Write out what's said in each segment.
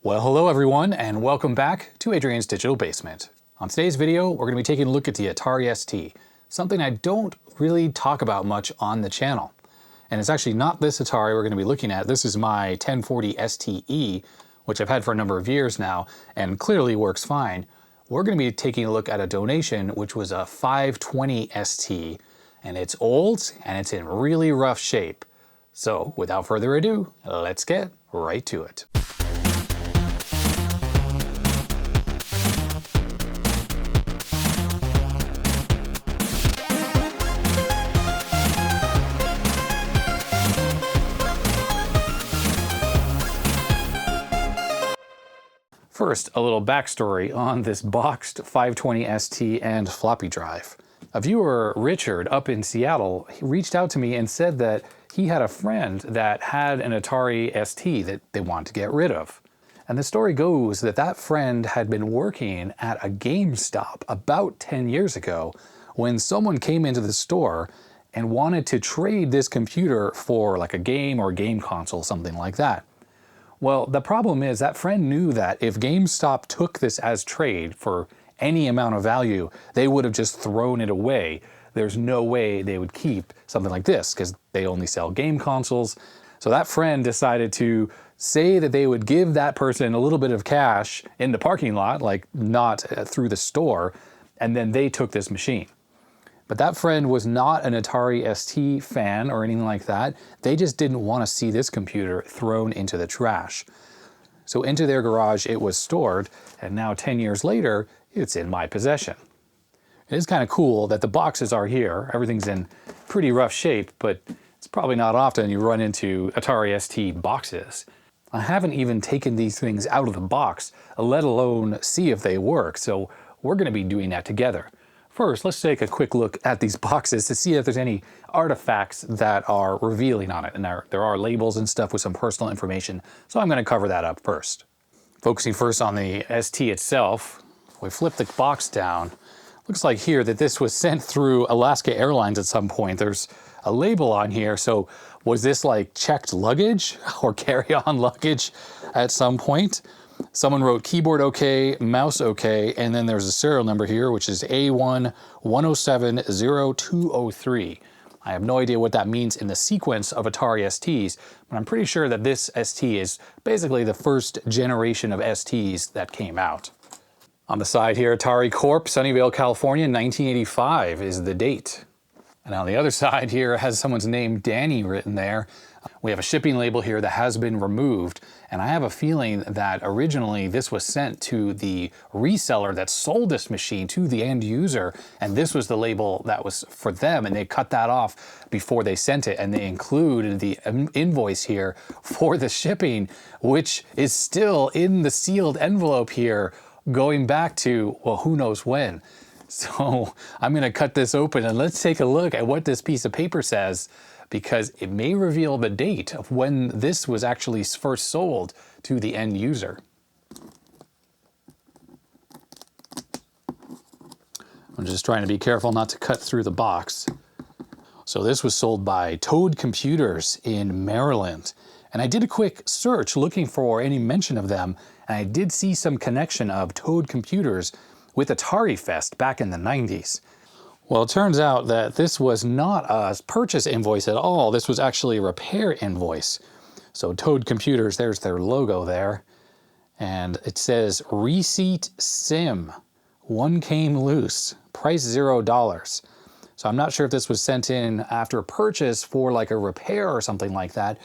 Well, hello everyone, and welcome back to Adrian's Digital Basement. On today's video, we're going to be taking a look at the Atari ST, something I don't really talk about much on the channel. And it's actually not this Atari we're going to be looking at. This is my 1040 STE, which I've had for a number of years now, and clearly works fine. We're going to be taking a look at a donation, which was a 520 ST, and it's old, and it's in really rough shape. So, without further ado, let's get right to it. First, a little backstory on this boxed 520 ST and floppy drive. A viewer, Richard, up in Seattle, he reached out to me and said that he had a friend that had an Atari ST that they wanted to get rid of. And the story goes that that friend had been working at a GameStop about 10 years ago when someone came into the store and wanted to trade this computer for like a game or game console, something like that. Well, the problem is that friend knew that if GameStop took this as trade for any amount of value, they would have just thrown it away. There's no way they would keep something like this because they only sell game consoles. So that friend decided to say that they would give that person a little bit of cash in the parking lot, like not through the store, and then they took this machine. But that friend was not an Atari ST fan or anything like that. They just didn't want to see this computer thrown into the trash. So into their garage it was stored, and now 10 years later, it's in my possession. It is kind of cool that the boxes are here. Everything's in pretty rough shape, but it's probably not often you run into Atari ST boxes. I haven't even taken these things out of the box, let alone see if they work, so we're going to be doing that together. First, let's take a quick look at these boxes to see if there's any artifacts that are revealing on it. And there are labels and stuff with some personal information, so I'm going to cover that up first. Focusing first on the ST itself, we flip the box down. Looks like here that this was sent through Alaska Airlines at some point. There's a label on here, so was this like checked luggage or carry-on luggage at some point? Someone wrote keyboard OK, mouse OK, and then there's a serial number here, which is A1-107-0203. I have no idea what that means in the sequence of Atari STs, but I'm pretty sure that this ST is basically the first generation of STs that came out. On the side here, Atari Corp, Sunnyvale, California, 1985 is the date. And on the other side here it has someone's name, Danny, written there. We have a shipping label here that has been removed, and I have a feeling that originally this was sent to the reseller that sold this machine to the end user, and this was the label that was for them, and they cut that off before they sent it, and they included the invoice here for the shipping, which is still in the sealed envelope here, going back to, well, who knows when. So I'm going to cut this open and let's take a look at what this piece of paper says, because it may reveal the date of when this was actually first sold to the end user. I'm just trying to be careful not to cut through the box. So this was sold by Toad Computers in Maryland. And I did a quick search looking for any mention of them, and I did see some connection of Toad Computers with Atari Fest back in the 90s. Well, it turns out that this was not a purchase invoice at all. This was actually a repair invoice. So Toad Computers, there's their logo there. And it says, receipt SIM, one came loose, price $0. So I'm not sure if this was sent in after a purchase for like a repair or something like that,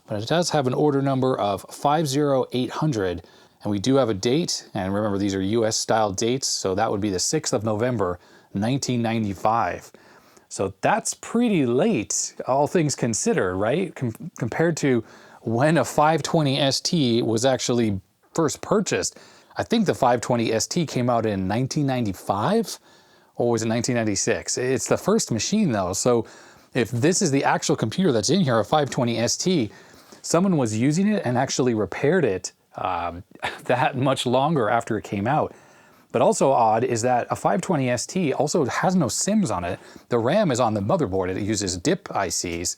but it does have an order number of 50800. And we do have a date, and remember these are US style dates, so that would be the 6th of November, 1995. So that's pretty late, all things considered, right? Compared to when a 520 ST was actually first purchased. I think the 520 ST came out in 1995, or was it 1996? It's the first machine though, so if this is the actual computer that's in here, a 520 ST, someone was using it and actually repaired it that much longer after it came out. But also odd is that a 520 ST also has no SIMs on it. The RAM is on the motherboard. It uses DIP ICs.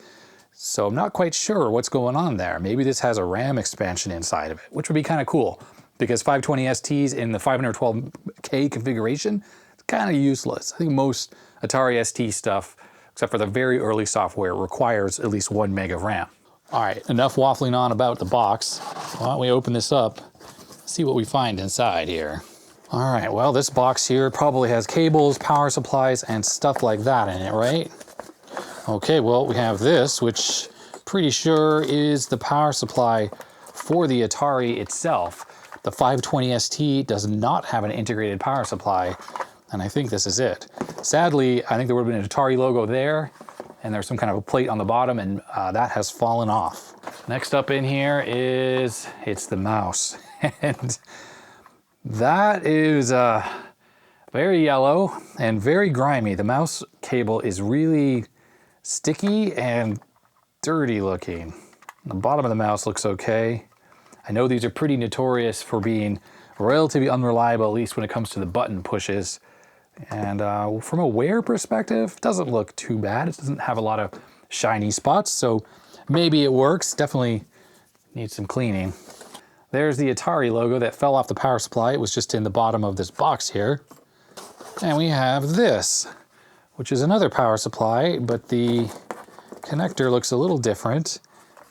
So I'm not quite sure what's going on there. Maybe this has a RAM expansion inside of it, which would be kind of cool because 520 STs in the 512K configuration, it's kind of useless. I think most Atari ST stuff, except for the very early software, requires at least 1 meg of RAM. All right, enough waffling on about the box. Why don't we open this up, see what we find inside here. All right, well, this box here probably has cables, power supplies, and stuff like that in it, right? Okay, well, we have this, which pretty sure is the power supply for the Atari itself. The 520 ST does not have an integrated power supply, and I think this is it. Sadly, I think there would have been an Atari logo there, and there's some kind of a plate on the bottom, and that has fallen off. Next up in here is, it's the mouse. And that is very yellow and very grimy. The mouse cable is really sticky and dirty looking. The bottom of the mouse looks okay. I know these are pretty notorious for being relatively unreliable, at least when it comes to the button pushes. And from a wear perspective, it doesn't look too bad. It doesn't have a lot of shiny spots, so maybe it works. Definitely needs some cleaning. There's the Atari logo that fell off the power supply. It was just in the bottom of this box here. And we have this, which is another power supply, but the connector looks a little different.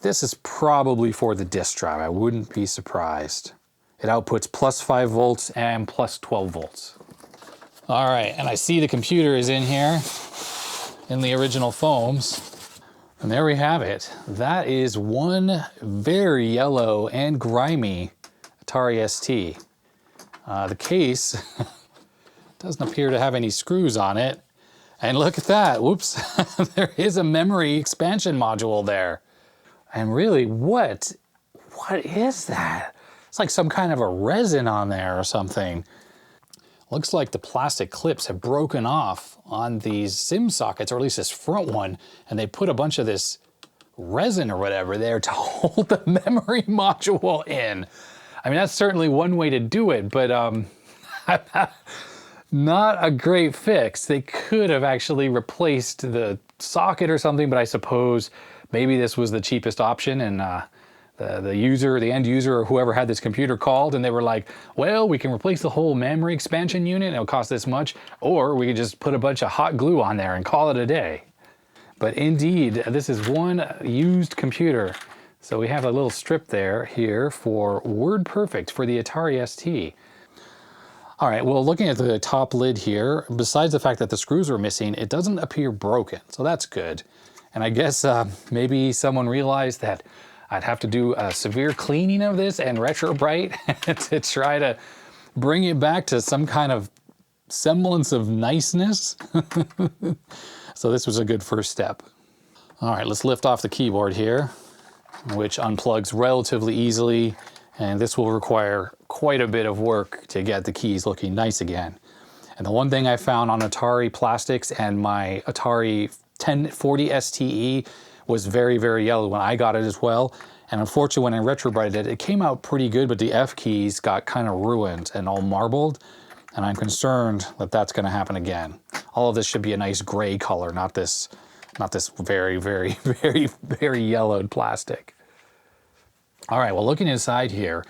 This is probably for the disk drive. I wouldn't be surprised. It outputs plus 5 volts and plus 12 volts. All right, and I see the computer is in here in the original foams. And there we have it. That is one very yellow and grimy Atari ST. The case doesn't appear to have any screws on it. And look at that, whoops, there is a memory expansion module there. And really, what is that? It's like some kind of a resin on there or something. Looks like the plastic clips have broken off on these SIM sockets, or at least this front one, and they put a bunch of this resin or whatever there to hold the memory module in. I mean, that's certainly one way to do it, but not a great fix. They could have actually replaced the socket or something, but I suppose maybe this was the cheapest option, and the end user, or whoever had this computer called, and they were like, well, we can replace the whole memory expansion unit, and it'll cost this much, or we could just put a bunch of hot glue on there and call it a day. But indeed, this is one used computer. So we have a little strip here for WordPerfect for the Atari ST. All right, well, looking at the top lid here, besides the fact that the screws are missing, it doesn't appear broken, so that's good. And I guess maybe someone realized that I'd have to do a severe cleaning of this and retrobrite to try to bring it back to some kind of semblance of niceness. So this was a good first step. All right, let's lift off the keyboard here, which unplugs relatively easily, and this will require quite a bit of work to get the keys looking nice again. And the one thing I found on Atari plastics and my Atari 1040 STE was very, very yellow when I got it as well. And unfortunately, when I retrobrited it, it came out pretty good, but the F keys got kind of ruined and all marbled. And I'm concerned that that's going to happen again. All of this should be a nice gray color, not this very, very, very, very yellowed plastic. All right, well, looking inside here,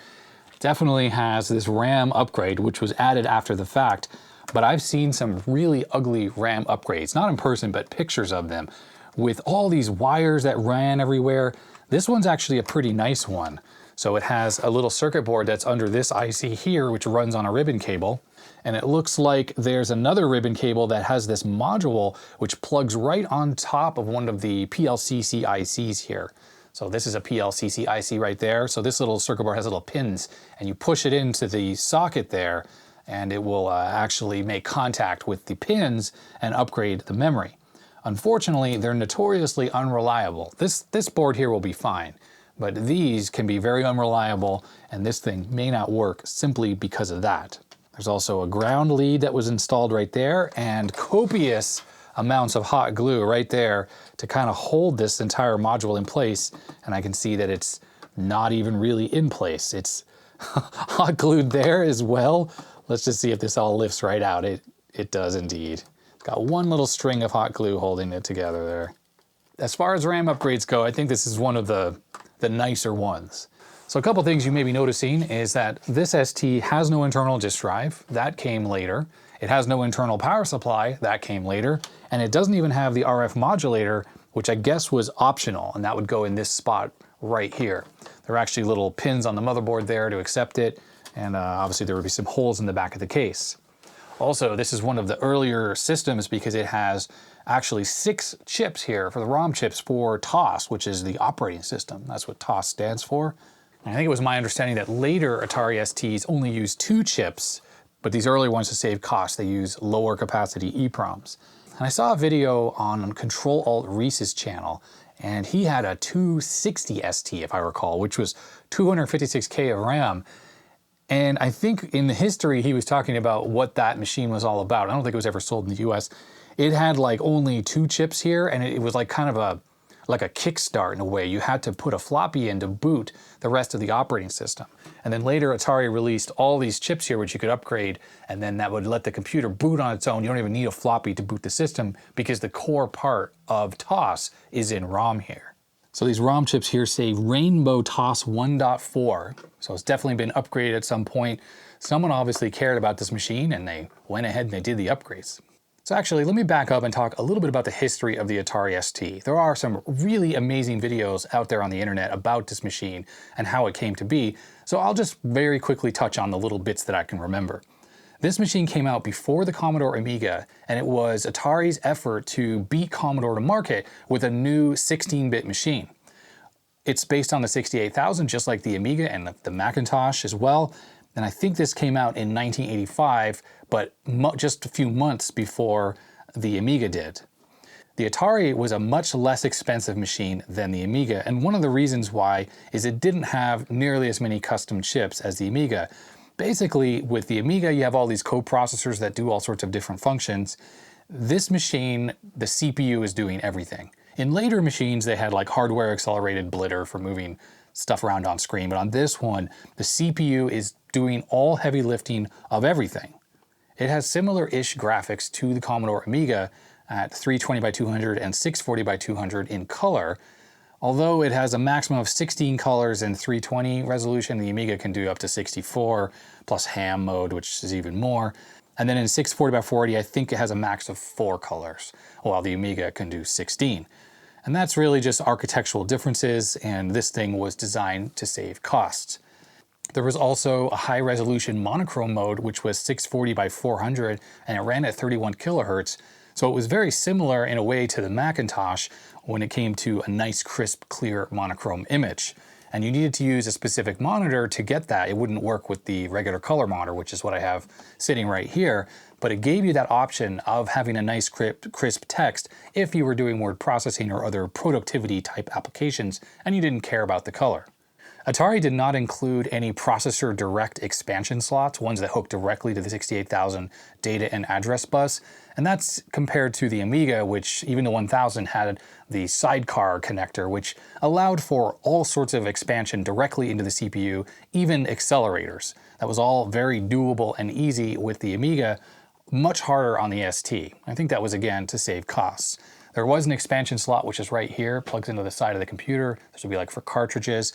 definitely has this RAM upgrade, which was added after the fact. But I've seen some really ugly RAM upgrades, not in person, but pictures of them, with all these wires that ran everywhere. This one's actually a pretty nice one. So it has a little circuit board that's under this IC here, which runs on a ribbon cable. And it looks like there's another ribbon cable that has this module, which plugs right on top of one of the PLCC ICs here. So this is a PLCC IC right there. So this little circuit board has little pins, and you push it into the socket there, and it will actually make contact with the pins and upgrade the memory. Unfortunately, they're notoriously unreliable. This board here will be fine, but these can be very unreliable, and this thing may not work simply because of that. There's also a ground lead that was installed right there, and copious amounts of hot glue right there to kind of hold this entire module in place. And I can see that it's not even really in place. It's hot glued there as well. Let's just see if this all lifts right out. It does indeed. It's got one little string of hot glue holding it together there. As far as RAM upgrades go, I think this is one of the nicer ones. So a couple things you may be noticing is that this ST has no internal disk drive. That came later. It has no internal power supply. That came later. And it doesn't even have the RF modulator, which I guess was optional, and that would go in this spot right here. There are actually little pins on the motherboard there to accept it, and obviously there would be some holes in the back of the case. Also, this is one of the earlier systems because it has actually 6 chips here for the ROM chips for TOS, which is the operating system. That's what TOS stands for. And I think it was my understanding that later Atari STs only use 2 chips, but these early ones, to save cost, they use lower capacity EPROMs. And I saw a video on ctrl-alt-rees' channel, and he had a 260 ST, if I recall, which was 256K of RAM. And I think in the history, he was talking about what that machine was all about. I don't think it was ever sold in the US. It had like only 2 chips here, and it was like kind of a kickstart in a way. You had to put a floppy in to boot the rest of the operating system. And then later Atari released all these chips here which you could upgrade, and then that would let the computer boot on its own. You don't even need a floppy to boot the system because the core part of TOS is in ROM here. So these ROM chips here say Rainbow TOS 1.4. So it's definitely been upgraded at some point. Someone obviously cared about this machine and they went ahead and they did the upgrades. So actually, let me back up and talk a little bit about the history of the Atari ST. There are some really amazing videos out there on the internet about this machine and how it came to be, so I'll just very quickly touch on the little bits that I can remember. This machine came out before the Commodore Amiga, and it was Atari's effort to beat Commodore to market with a new 16-bit machine. It's based on the 68000, just like the Amiga and the Macintosh as well. And I think this came out in 1985, but just a few months before the Amiga did. The Atari was a much less expensive machine than the Amiga, and one of the reasons why is it didn't have nearly as many custom chips as the Amiga. Basically, with the Amiga, you have all these coprocessors that do all sorts of different functions. This machine, the CPU is doing everything. In later machines, they had like hardware accelerated blitter for moving stuff around on screen, but on this one, the CPU is doing all heavy lifting of everything. It has similar-ish graphics to the Commodore Amiga at 320 by 200 and 640 by 200 in color. Although it has a maximum of 16 colors and 320 resolution, the Amiga can do up to 64, plus ham mode, which is even more. And then in 640 by 480, I think it has a max of 4 colors, while the Amiga can do 16. And that's really just architectural differences, and this thing was designed to save costs. There was also a high resolution monochrome mode, which was 640 by 400, and it ran at 31 kilohertz. So it was very similar in a way to the Macintosh when it came to a nice, crisp, clear monochrome image. And you needed to use a specific monitor to get that. It wouldn't work with the regular color monitor, which is what I have sitting right here. But it gave you that option of having a nice, crisp text if you were doing word processing or other productivity type applications and you didn't care about the color. Atari did not include any processor direct expansion slots, ones that hook directly to the 68000 data and address bus. And that's compared to the Amiga, which even the 1000 had the sidecar connector, which allowed for all sorts of expansion directly into the CPU, even accelerators. That was all very doable and easy with the Amiga, much harder on the ST. I think that was, again, to save costs. There was an expansion slot, which is right here, plugs into the side of the computer. This would be like for cartridges.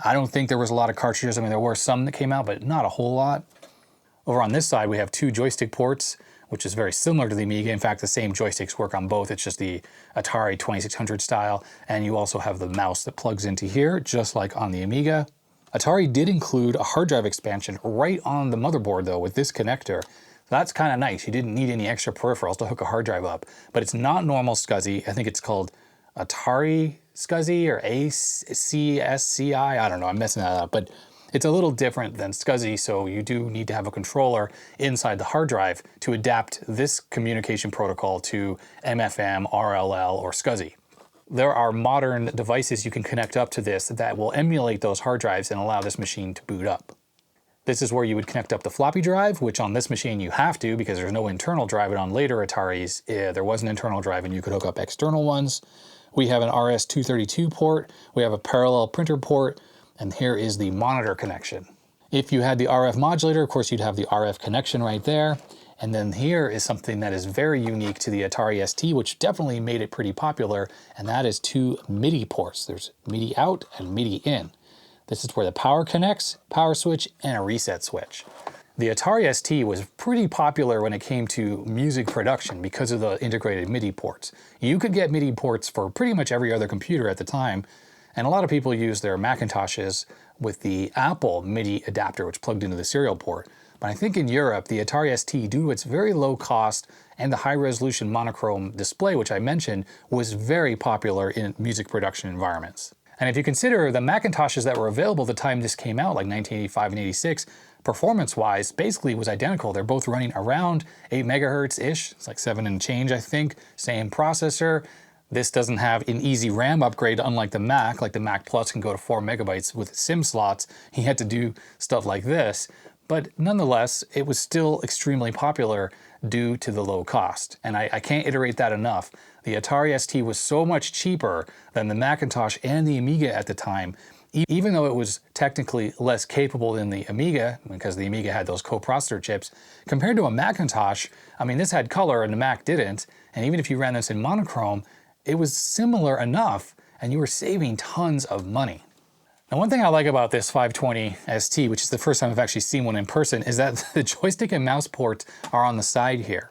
I don't think there was a lot of cartridges. I mean, there were some that came out, but not a whole lot. Over on this side, we have 2 joystick ports, which is very similar to the Amiga. In fact, the same joysticks work on both. It's just the Atari 2600 style. And you also have the mouse that plugs into here, just like on the Amiga. Atari did include a hard drive expansion right on the motherboard, though, with this connector. That's kind of nice. You didn't need any extra peripherals to hook a hard drive up. But it's not normal SCSI. I think it's called Atari SCSI or ACSCI. I don't know, I'm messing that up, but it's a little different than SCSI, so you do need to have a controller inside the hard drive to adapt this communication protocol to MFM, RLL, or SCSI. There are modern devices you can connect up to this that will emulate those hard drives and allow this machine to boot up. This is where you would connect up the floppy drive, which on this machine you have to because there's no internal drive, and on later Ataris there was an internal drive and you could hook up external ones. We have an RS-232 port, we have a parallel printer port, and here is the monitor connection. If you had the RF modulator, of course you'd have the RF connection right there, And then here is something that is very unique to the Atari ST, which definitely made it pretty popular, and that is 2 MIDI ports. There's MIDI out and MIDI in. This is where the power connects, power switch, and a reset switch. The Atari ST was pretty popular when it came to music production because of the integrated MIDI ports. You could get MIDI ports for pretty much every other computer at the time, and a lot of people used their Macintoshes with the Apple MIDI adapter, which plugged into the serial port. But I think in Europe, the Atari ST, due to its very low cost and the high resolution monochrome display, which I mentioned, was very popular in music production environments. And if you consider the Macintoshes that were available at the time this came out, like 1985 and 86, performance-wise, basically was identical. They're both running around 8 megahertz-ish. It's like 7 and change, I think. Same processor. This doesn't have an easy RAM upgrade, unlike the Mac. Like the Mac Plus can go to 4 megabytes with SIM slots. He had to do stuff like this. But nonetheless, it was still extremely popular due to the low cost. And I can't iterate that enough. The Atari ST was so much cheaper than the Macintosh and the Amiga at the time, even though it was technically less capable than the Amiga, because the Amiga had those co-processor chips. Compared to a Macintosh, I mean, this had color and the Mac didn't, and even if you ran this in monochrome, it was similar enough, and you were saving tons of money. Now, one thing I like about this 520 ST, which is the first time I've actually seen one in person, is that the joystick and mouse ports are on the side here.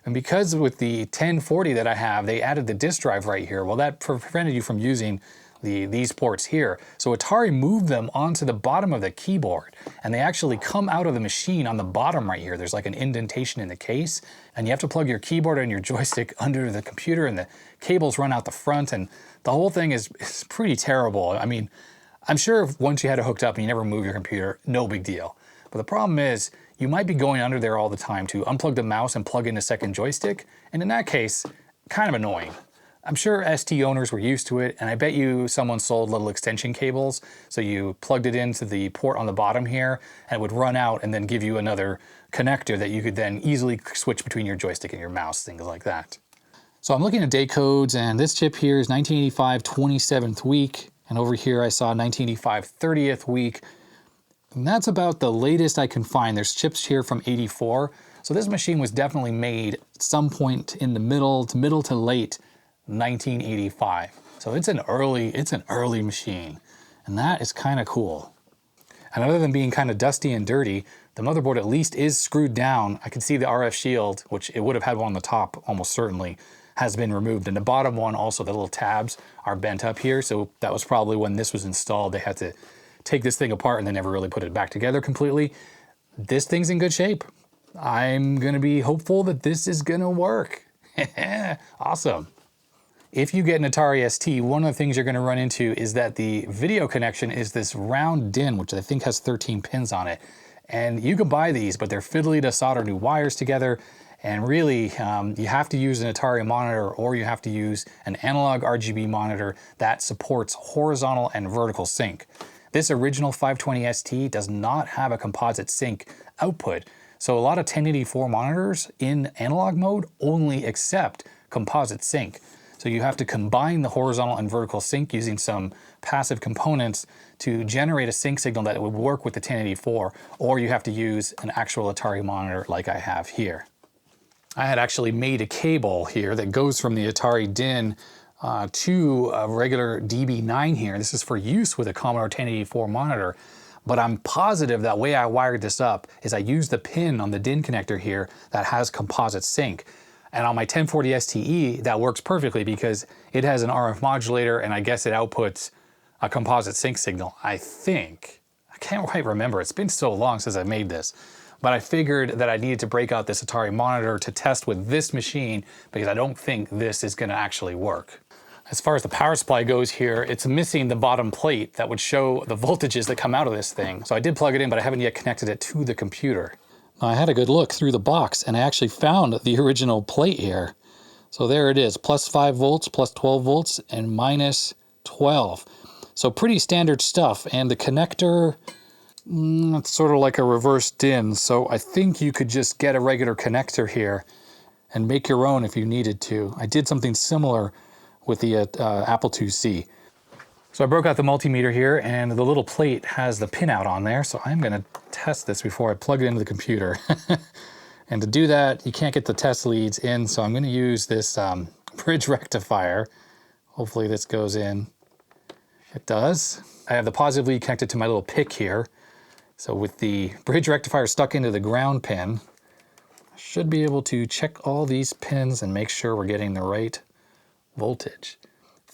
And because with the 1040 that I have, they added the disk drive right here, well, that prevented you from using these ports here. So Atari moved them onto the bottom of the keyboard, and they actually come out of the machine on the bottom right here. There's like an indentation in the case, and you have to plug your keyboard and your joystick under the computer, and the cables run out the front, and the whole thing is pretty terrible. I mean, I'm sure once you had it hooked up and you never move your computer, no big deal. But the problem is, you might be going under there all the time to unplug the mouse and plug in a second joystick, and in that case, kind of annoying. I'm sure ST owners were used to it, and I bet you someone sold little extension cables, so you plugged it into the port on the bottom here, and it would run out and then give you another connector that you could then easily switch between your joystick and your mouse, things like that. So I'm looking at date codes, and this chip here is 1985 27th week, and over here I saw 1985 30th week, and that's about the latest I can find. There's chips here from 84, so this machine was definitely made at some point in the middle to late 1985. So it's an early machine, and that is kind of cool. And other than being kind of dusty and dirty, the motherboard at least is screwed down. I can see the RF shield, which it would have had one on the top almost certainly, has been removed. And the bottom one, also the little tabs are bent up here. So that was probably when this was installed. They had to take this thing apart and they never really put it back together completely. This thing's in good shape. I'm gonna be hopeful that this is gonna work. Awesome. If you get an Atari ST, one of the things you're going to run into is that the video connection is this round DIN, which I think has 13 pins on it. And you can buy these, but they're fiddly to solder new wires together. And really, you have to use an Atari monitor, or you have to use an analog RGB monitor that supports horizontal and vertical sync. This original 520 ST does not have a composite sync output. So a lot of 1084 monitors in analog mode only accept composite sync. So you have to combine the horizontal and vertical sync using some passive components to generate a sync signal that would work with the 1084, or you have to use an actual Atari monitor like I have here. I had actually made a cable here that goes from the Atari DIN to a regular DB9 here. This is for use with a Commodore 1084 monitor, but I'm positive that way I wired this up is I used the pin on the DIN connector here that has composite sync. And on my 1040 STE, that works perfectly because it has an RF modulator, and I guess it outputs a composite sync signal, I think. I can't quite remember. It's been so long since I made this. But I figured that I needed to break out this Atari monitor to test with this machine because I don't think this is going to actually work. As far as the power supply goes here, it's missing the bottom plate that would show the voltages that come out of this thing. So I did plug it in, but I haven't yet connected it to the computer. I had a good look through the box, and I actually found the original plate here. So there it is, plus 5 volts, plus 12 volts, and minus 12. So pretty standard stuff. And the connector, it's sort of like a reverse DIN. So I think you could just get a regular connector here and make your own if you needed to. I did something similar with the Apple IIc. So I broke out the multimeter here, and the little plate has the pinout on there. So I'm gonna test this before I plug it into the computer. And to do that, you can't get the test leads in, so I'm going to use this bridge rectifier. Hopefully this goes in. It does. I have the positive lead connected to my little pick here. So with the bridge rectifier stuck into the ground pin, I should be able to check all these pins and make sure we're getting the right voltage.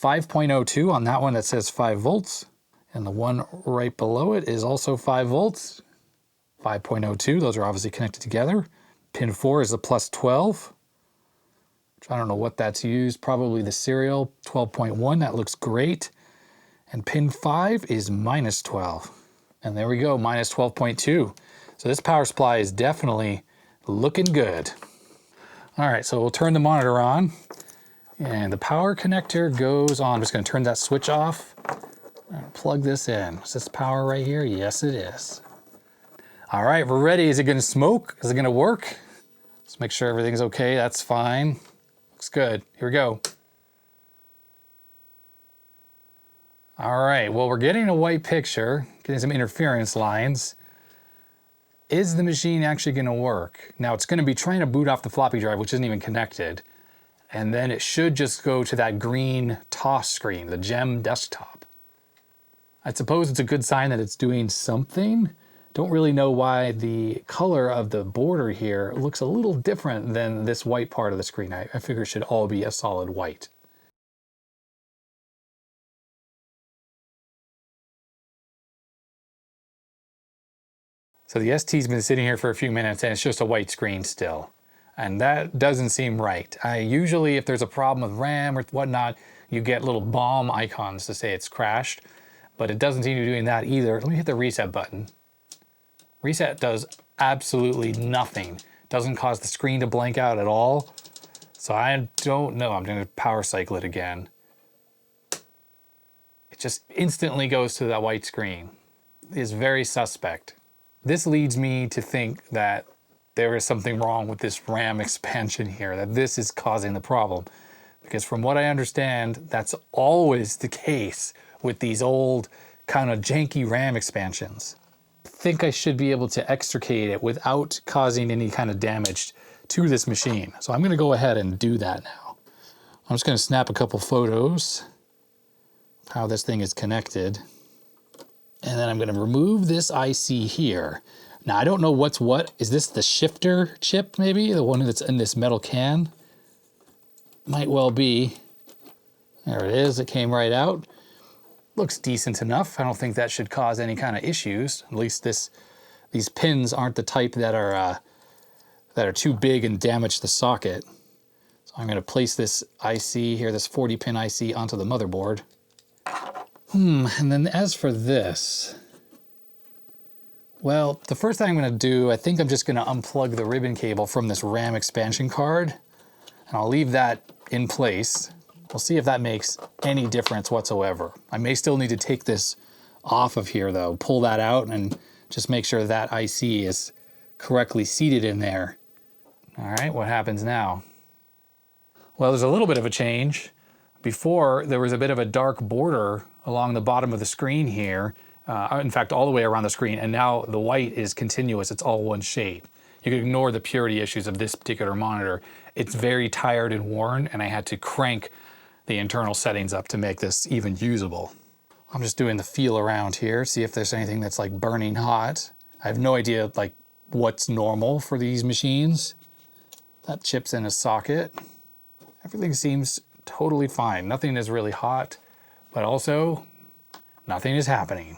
5.02 on that one that says 5 volts. And the one right below it is also 5 volts. 5.02, those are obviously connected together. Pin 4 is the plus 12, which I don't know what that's used, probably the serial. 12.1, that looks great. And pin 5 is minus 12. And there we go, minus 12.2. So this power supply is definitely looking good. All right, so we'll turn the monitor on. And the power connector goes on. I'm just gonna turn that switch off. Plug this in. Is this power right here? Yes, it is. All right, we're ready. Is it gonna smoke? Is it gonna work? Let's make sure everything's okay. That's fine. Looks good. Here we go. All right, well, we're getting a white picture, getting some interference lines. Is the machine actually gonna work? Now it's gonna be trying to boot off the floppy drive, which isn't even connected. And then it should just go to that green TOS screen, the GEM desktop. I suppose it's a good sign that it's doing something. Don't really know why the color of the border here looks a little different than this white part of the screen. I figure it should all be a solid white. So the ST's been sitting here for a few minutes and it's just a white screen still. And that doesn't seem right. Usually if there's a problem with RAM or whatnot, you get little bomb icons to say it's crashed, but it doesn't seem to be doing that either. Let me hit the reset button. Reset does absolutely nothing. Doesn't cause the screen to blank out at all. So I don't know, I'm gonna power cycle it again. It just instantly goes to that white screen. It is very suspect. This leads me to think that there is something wrong with this RAM expansion here, that this is causing the problem. Because from what I understand, that's always the case with these old kind of janky RAM expansions. I think I should be able to extricate it without causing any kind of damage to this machine. So I'm gonna go ahead and do that now. I'm just gonna snap a couple photos of how this thing is connected. And then I'm gonna remove this IC here. Now I don't know what's what. Is this the shifter chip maybe? The one that's in this metal can? Might well be. There it is, it came right out. Looks decent enough. I don't think that should cause any kind of issues. At least these pins aren't the type that are too big and damage the socket. So I'm gonna place this IC here, this 40 pin IC onto the motherboard. And then as for this, well, the first thing I'm gonna do, I think I'm just gonna unplug the ribbon cable from this RAM expansion card, and I'll leave that in place. We'll see if that makes any difference whatsoever. I may still need to take this off of here though, pull that out and just make sure that IC is correctly seated in there. All right, what happens now? Well, there's a little bit of a change. Before, there was a bit of a dark border along the bottom of the screen here. In fact, all the way around the screen, and now the white is continuous, it's all one shade. You can ignore the purity issues of this particular monitor. It's very tired and worn, and I had to crank the internal settings up to make this even usable. I'm just doing the feel around here, see if there's anything that's like burning hot. I have no idea like what's normal for these machines. That chip's in a socket. Everything seems totally fine. Nothing is really hot, but also nothing is happening.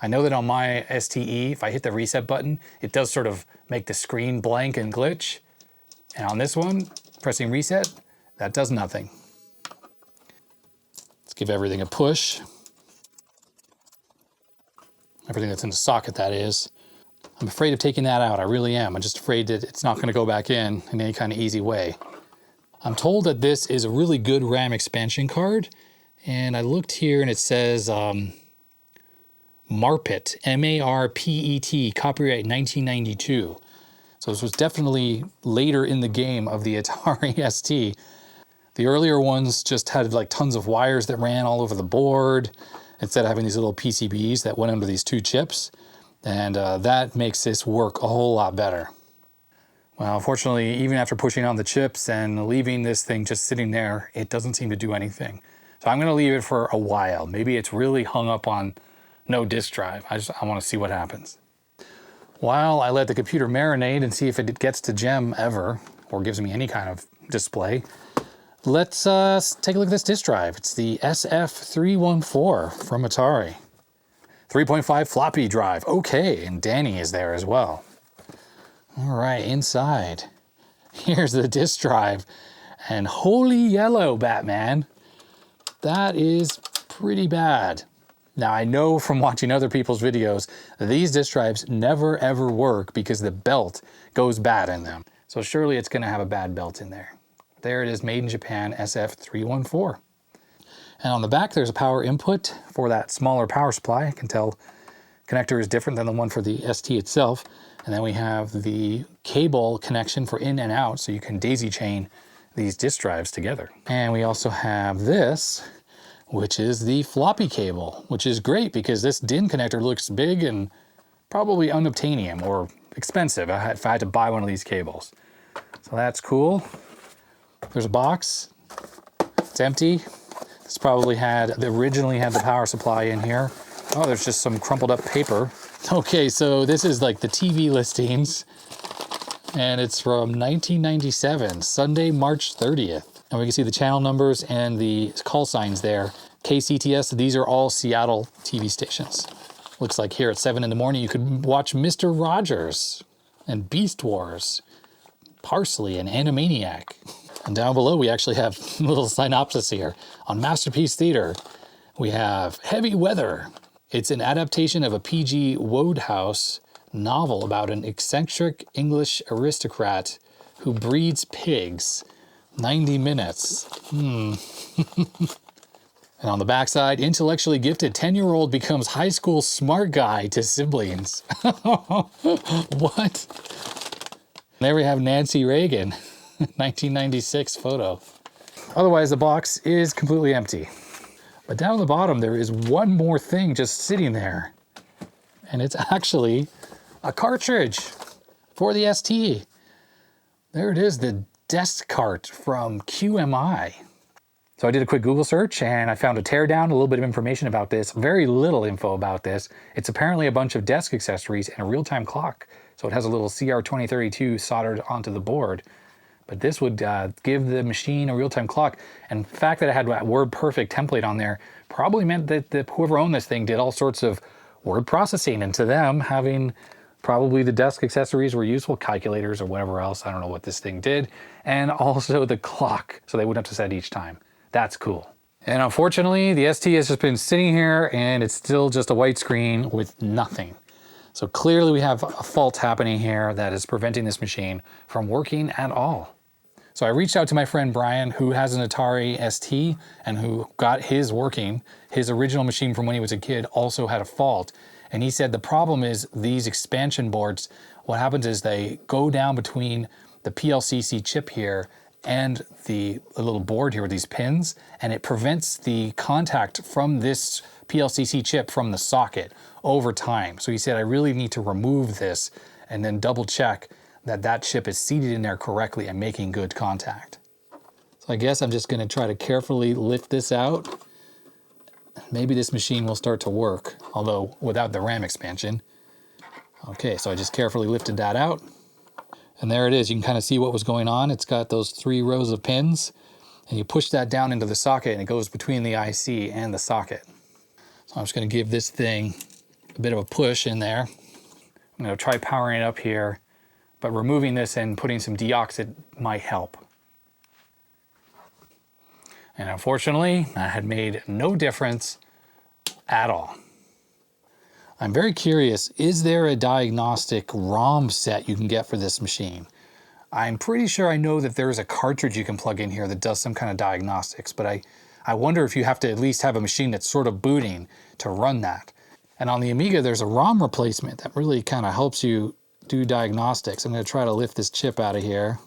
I know that on my STE, if I hit the reset button, it does sort of make the screen blank and glitch. And on this one, pressing reset, that does nothing. Let's give everything a push. Everything that's in the socket, that is. I'm afraid of taking that out, I really am. I'm just afraid that it's not gonna go back in any kind of easy way. I'm told that this is a really good RAM expansion card, and I looked here and it says Marpet, M-A-R-P-E-T, copyright 1992. So this was definitely later in the game of the Atari ST. The earlier ones just had like tons of wires that ran all over the board instead of having these little PCBs that went under these two chips. And that makes this work a whole lot better. Well, unfortunately, even after pushing on the chips and leaving this thing just sitting there, it doesn't seem to do anything. So I'm gonna leave it for a while. Maybe it's really hung up on no disk drive. I wanna see what happens. While I let the computer marinate and see if it gets to gem ever, or gives me any kind of display, let's take a look at this disk drive. It's the SF314 from Atari. 3.5 floppy drive. Okay, and Danny is there as well. All right, inside. Here's the disk drive. And holy yellow, Batman. That is pretty bad. Now, I know from watching other people's videos that these disk drives never ever work because the belt goes bad in them. So surely it's gonna have a bad belt in there. There it is, made in Japan, SF314. And on the back, there's a power input for that smaller power supply. I can tell connector is different than the one for the ST itself. And then we have the cable connection for in and out, so you can daisy chain these disk drives together. And we also have this, which is the floppy cable, which is great because this DIN connector looks big and probably unobtainium or expensive if I had to buy one of these cables. So that's cool. There's a box. It's empty. This probably originally had the power supply in here. Oh, there's just some crumpled up paper. Okay, so this is like the TV listings, and it's from 1997, Sunday, March 30th. And we can see the channel numbers and the call signs there. KCTS, these are all Seattle TV stations. Looks like here at 7 in the morning, you could watch Mr. Rogers and Beast Wars, Parsley and Animaniac. And down below, we actually have a little synopsis here. On Masterpiece Theater, we have Heavy Weather. It's an adaptation of a P.G. Wodehouse novel about an eccentric English aristocrat who breeds pigs. 90 minutes. And on the backside, intellectually gifted 10-year-old becomes high school smart guy to siblings. What? There we have Nancy Reagan. 1996 photo. Otherwise, the box is completely empty. But down at the bottom, there is one more thing just sitting there. And it's actually a cartridge for the ST. There it is, the desk cart from QMI. So I did a quick Google search and I found a teardown, a little bit of information about this, very little info about this. It's apparently a bunch of desk accessories and a real-time clock. So it has a little CR2032 soldered onto the board. But this would give the machine a real-time clock. And the fact that it had that WordPerfect template on there probably meant that whoever owned this thing did all sorts of word processing. And to them, having probably the desk accessories were useful, calculators or whatever else. I don't know what this thing did. And also the clock, so they wouldn't have to set each time. That's cool. And unfortunately, the ST has just been sitting here and it's still just a white screen with nothing. So clearly we have a fault happening here that is preventing this machine from working at all. So I reached out to my friend Brian, who has an Atari ST and who got his working. His original machine from when he was a kid also had a fault. And he said the problem is these expansion boards, what happens is they go down between the PLCC chip here and the little board here with these pins, and it prevents the contact from this PLCC chip from the socket over time. So he said, I really need to remove this and then double check that that chip is seated in there correctly and making good contact. So I guess I'm just gonna try to carefully lift this out. Maybe this machine will start to work, although without the RAM expansion. Okay, so I just carefully lifted that out. And there it is, you can kind of see what was going on. It's got those 3 rows of pins, and you push that down into the socket and it goes between the IC and the socket. So I'm just gonna give this thing a bit of a push in there. I'm gonna try powering it up here, but removing this and putting some Deoxit might help. And unfortunately, that had made no difference at all. I'm very curious, is there a diagnostic ROM set you can get for this machine? I'm pretty sure I know that there is a cartridge you can plug in here that does some kind of diagnostics, but I wonder if you have to at least have a machine that's sort of booting to run that. And on the Amiga, there's a ROM replacement that really kind of helps you do diagnostics. I'm going to try to lift this chip out of here.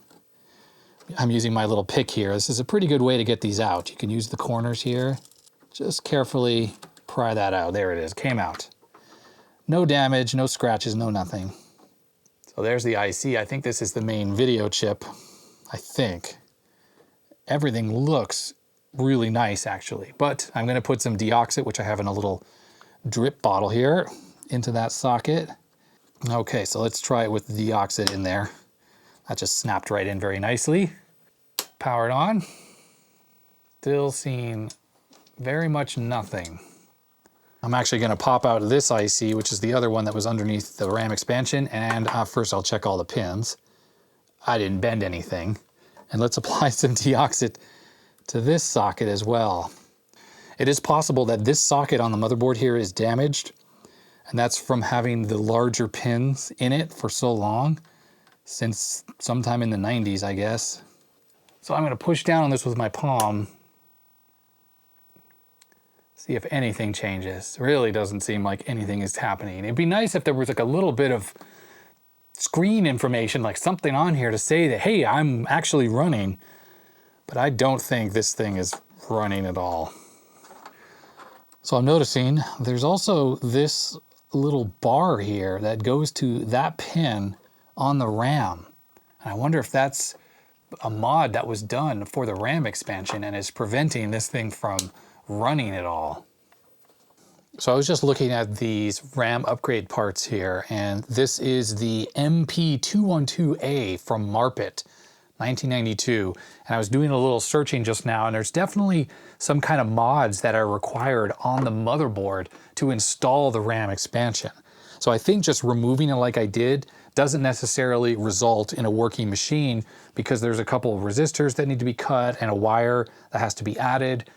I'm using my little pick here. This is a pretty good way to get these out. You can use the corners here. Just carefully pry that out. There it is, came out. No damage, no scratches, no nothing. So So there's the IC. I think this is the main video chip, I think. Everything looks really nice actually, but I'm gonna put some Deoxit, which I have in a little drip bottle here, into that socket. Okay, so let's try it with Deoxit in there. That just snapped right in very nicely. Powered on. Still seeing very much nothing. I'm actually gonna pop out this IC, which is the other one that was underneath the RAM expansion, and first I'll check all the pins. I didn't bend anything. And let's apply some Deoxit to this socket as well. It is possible that this socket on the motherboard here is damaged, and that's from having the larger pins in it for so long, since sometime in the 90s, I guess. So I'm gonna push down on this with my palm, see if anything changes. It really doesn't seem like anything is happening. It'd be nice if there was like a little bit of screen information, like something on here to say that, hey, I'm actually running, but I don't think this thing is running at all. So I'm noticing there's also this little bar here that goes to that pin on the RAM. And I wonder if that's a mod that was done for the RAM expansion and is preventing this thing from running at all. So I was just looking at these RAM upgrade parts here, and this is the MP212A from Marpet, 1992. And I was doing a little searching just now, and there's definitely some kind of mods that are required on the motherboard to install the RAM expansion. So I think just removing it like I did doesn't necessarily result in a working machine, because there's a couple of resistors that need to be cut and a wire that has to be added.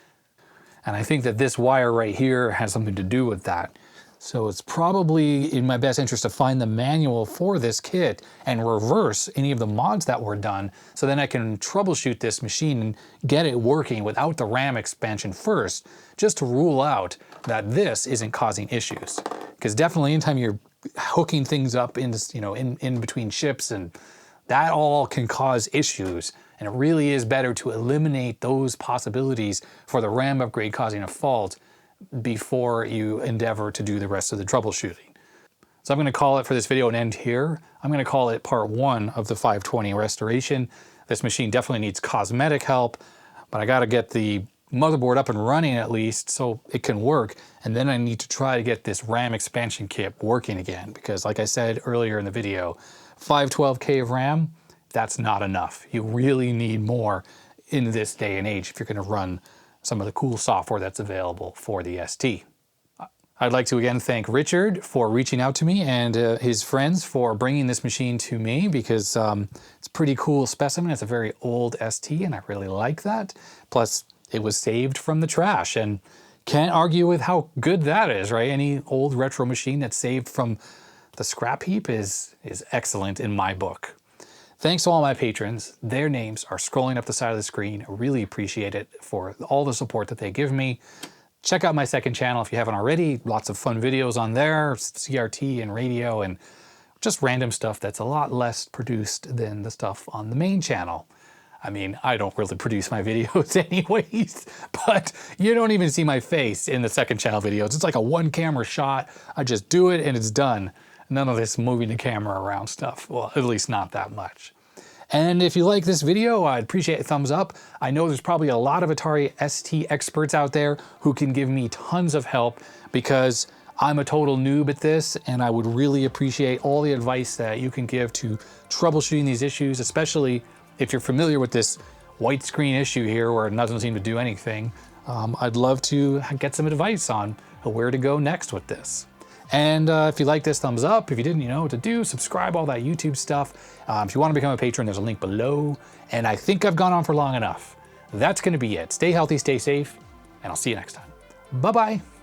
And I think that this wire right here has something to do with that. So it's probably in my best interest to find the manual for this kit and reverse any of the mods that were done, so then I can troubleshoot this machine and get it working without the RAM expansion first, just to rule out that this isn't causing issues. Because definitely anytime you're hooking things up into, you know, in between chips, and that all can cause issues. And it really is better to eliminate those possibilities for the RAM upgrade causing a fault before you endeavor to do the rest of the troubleshooting. So I'm going to call it for this video an end here. I'm going to call it part 1 of the 520 restoration. This machine definitely needs cosmetic help, but I got to get the motherboard up and running at least so it can work. And then I need to try to get this RAM expansion kit working again, because like I said earlier in the video, 512K of RAM, that's not enough. You really need more in this day and age if you're going to run some of the cool software that's available for the ST. I'd like to again thank Richard for reaching out to me, and his friends for bringing this machine to me, because it's a pretty cool specimen. It's a very old ST, and I really like that. Plus, it was saved from the trash, and can't argue with how good that is, right? Any old retro machine that's saved from the scrap heap is excellent in my book. Thanks to all my patrons. Their names are scrolling up the side of the screen. I really appreciate it for all the support that they give me. Check out my second channel if you haven't already. Lots of fun videos on there, CRT and radio, and just random stuff that's a lot less produced than the stuff on the main channel. I mean, I don't really produce my videos anyways, but you don't even see my face in the second channel videos. It's like a one camera shot. I just do it and it's done. None of this moving the camera around stuff. Well, at least not that much. And if you like this video, I'd appreciate a thumbs up. I know there's probably a lot of Atari ST experts out there who can give me tons of help, because I'm a total noob at this, and I would really appreciate all the advice that you can give to troubleshooting these issues, especially if you're familiar with this white screen issue here where it doesn't seem to do anything. I'd love to get some advice on where to go next with this. And if you like this, thumbs up. If you didn't, you know what to do. Subscribe, all that YouTube stuff. If you want to become a patron, there's a link below. And I think I've gone on for long enough. That's going to be it. Stay healthy, stay safe, and I'll see you next time. Bye-bye.